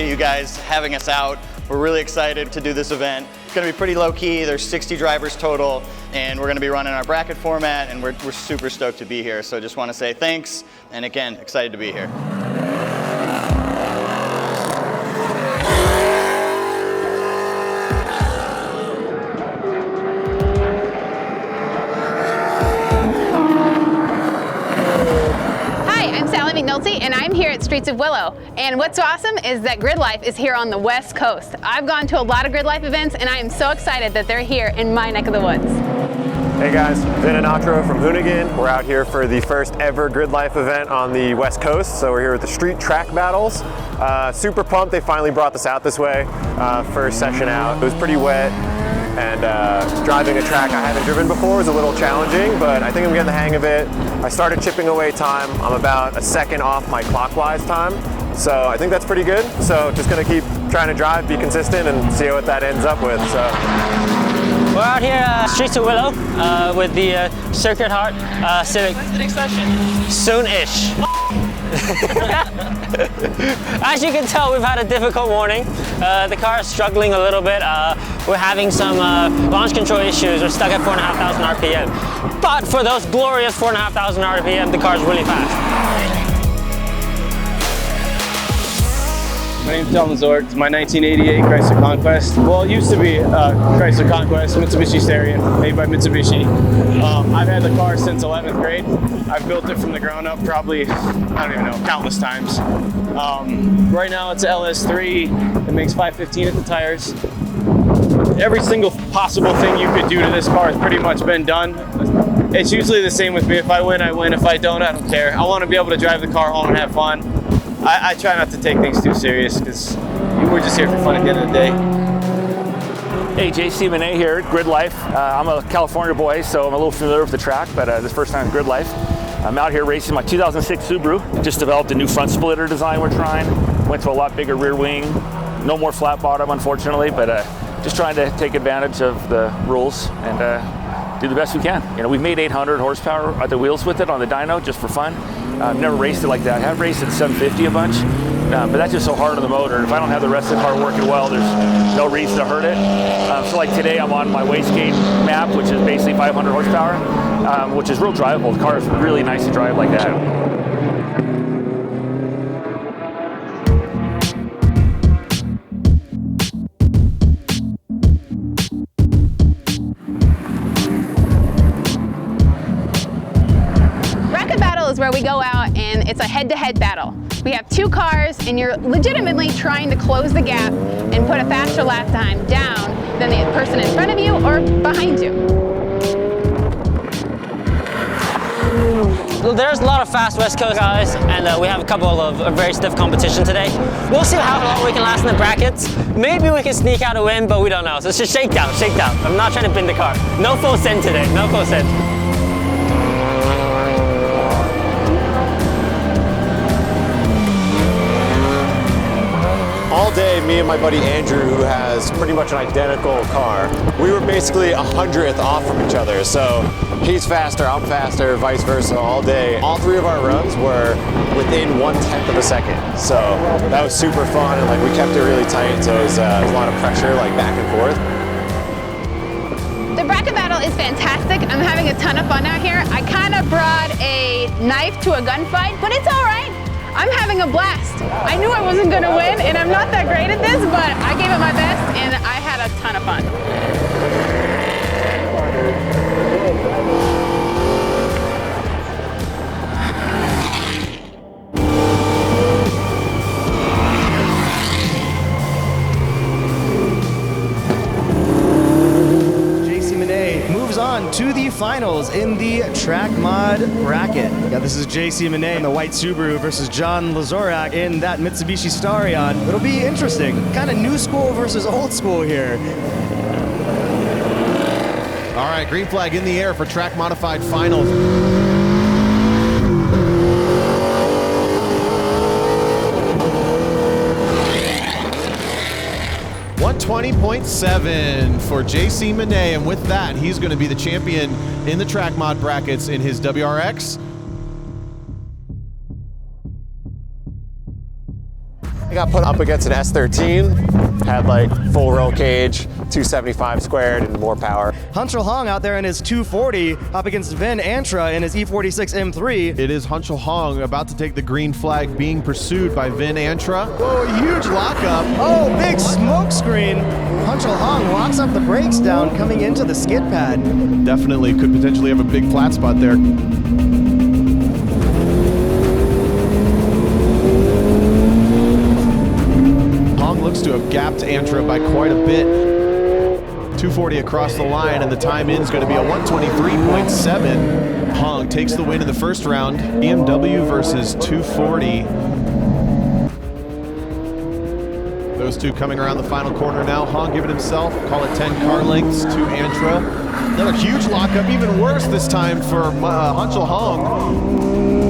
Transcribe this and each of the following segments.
appreciate you guys having us out. We're really excited to do this event. It's gonna be pretty low key. There's 60 drivers total, and we're gonna be running our bracket format, and we're super stoked to be here. So just wanna say thanks, and again, excited to be here. And I'm here at Streets of Willow. And what's awesome is that Gridlife is here on the West Coast. I've gone to a lot of Gridlife events, and I am so excited that they're here in my neck of the woods. Hey guys, VidoeMicro from Hoonigan. We're out here for the first ever Gridlife event on the West Coast. So we're here with the street track battles. Super pumped they finally brought this out this way. First session out. It was pretty wet. And driving a track I haven't driven before was a little challenging, but I think I'm getting the hang of it. I started chipping away time. I'm about a second off my clockwise time, so I think that's pretty good. So just gonna keep trying to drive, be consistent, and see what that ends up with. So we're out here Streets of Willow with the Sacred Heart Civic. When's the next session? Soon-ish. As you can tell, we've had a difficult morning. The car is struggling a little bit. We're having some launch control issues. We're stuck at 4,500 RPM. But for those glorious 4,500 RPM, the car is really fast. My name's Tom Zork. It's my 1988 Chrysler Conquest. Well, it used to be Chrysler Conquest, Mitsubishi Starion, made by Mitsubishi. I've had the car since 11th grade. I've built it from the ground up probably, I don't even know, countless times. Right now it's LS3. It makes 515 at the tires. Every single possible thing you could do to this car has pretty much been done. It's usually the same with me. If I win, I win. If I don't care. I want to be able to drive the car home and have fun. I try not to take things too serious because we're just here for fun at the end of the day. Hey, JC Monet here at Gridlife. I'm a California boy, so I'm a little familiar with the track, but this is the first time at Gridlife. I'm out here racing my 2006 Subaru. Just developed a new front splitter design we're trying. Went to a lot bigger rear wing. No more flat bottom, unfortunately, but just trying to take advantage of the rules and do the best we can. You know, we've made 800 horsepower at the wheels with it on the dyno just for fun. I've never raced it like that. I have raced at 750 a bunch, but that's just so hard on the motor. If I don't have the rest of the car working well, there's no reason to hurt it. So like today, I'm on my wastegate map, which is basically 500 horsepower, which is real drivable. The car is really nice to drive like that. Is where we go out and it's a head-to-head battle. We have two cars and you're legitimately trying to close the gap and put a faster lap time down than the person in front of you or behind you. There's a lot of fast West Coast guys, and we have a couple of very stiff competition today. We'll see how long we can last in the brackets. Maybe we can sneak out a win, but we don't know. So it's just shakedown, shakedown. I'm not trying to bend the car. No full send today, no full send. all day, me and my buddy Andrew, who has pretty much an identical car, we were basically 100th off from each other. So he's faster, I'm faster, vice versa all day. All three of our runs were within 1/10 of a second. So that was super fun, and like we kept it really tight. So it was a lot of pressure, like back and forth. The bracket battle is fantastic. I'm having a ton of fun out here. I kind of brought a knife to a gunfight, but it's all right. I'm having a blast. I knew I wasn't gonna win, and I'm not that great at this, but I gave it my best, and I had a ton of fun. On to the finals in the track mod bracket. Yeah, this is JC Monet in the white Subaru versus John Lazorak in that Mitsubishi Starion. It'll be interesting. Kind of new school versus old school here. All right, green flag in the air for track modified finals. 120.7 for JC Monet, and with that, he's going to be the champion in the track mod brackets in his WRX. I got put up against an S13, had like full roll cage, 275 squared and more power. Hunchel Hong out there in his 240 up against Vin Antra in his E46 M3. It is Hunchel Hong about to take the green flag, being pursued by Vin Antra. Whoa, a huge lockup. Oh, big smoke screen. Hunchel Hong locks up the brakes down coming into the skid pad. Definitely could potentially have a big flat spot there. Hong looks to have gapped Antra by quite a bit. 240 across the line, and the time in is going to be a 123.7. Hong takes the win in the first round. BMW versus 240. Those two coming around the final corner now. Hong giving himself, call it 10 car lengths to Antra. Another huge lockup, even worse this time for Hunchel Hong.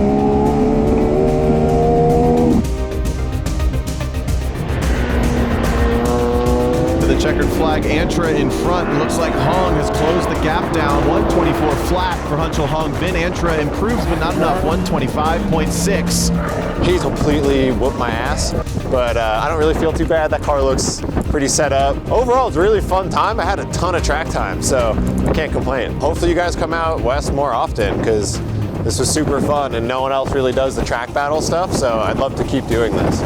The checkered flag, Antra in front. Looks like Hong has closed the gap down. 124 flat for Hunchel Hong. Vin Antra improves, but not enough. 125.6. He's completely whooped my ass, but I don't really feel too bad. That car looks pretty set up. Overall, it's a really fun time. I had a ton of track time, so I can't complain. Hopefully you guys come out west more often, because this was super fun and no one else really does the track battle stuff, so I'd love to keep doing this.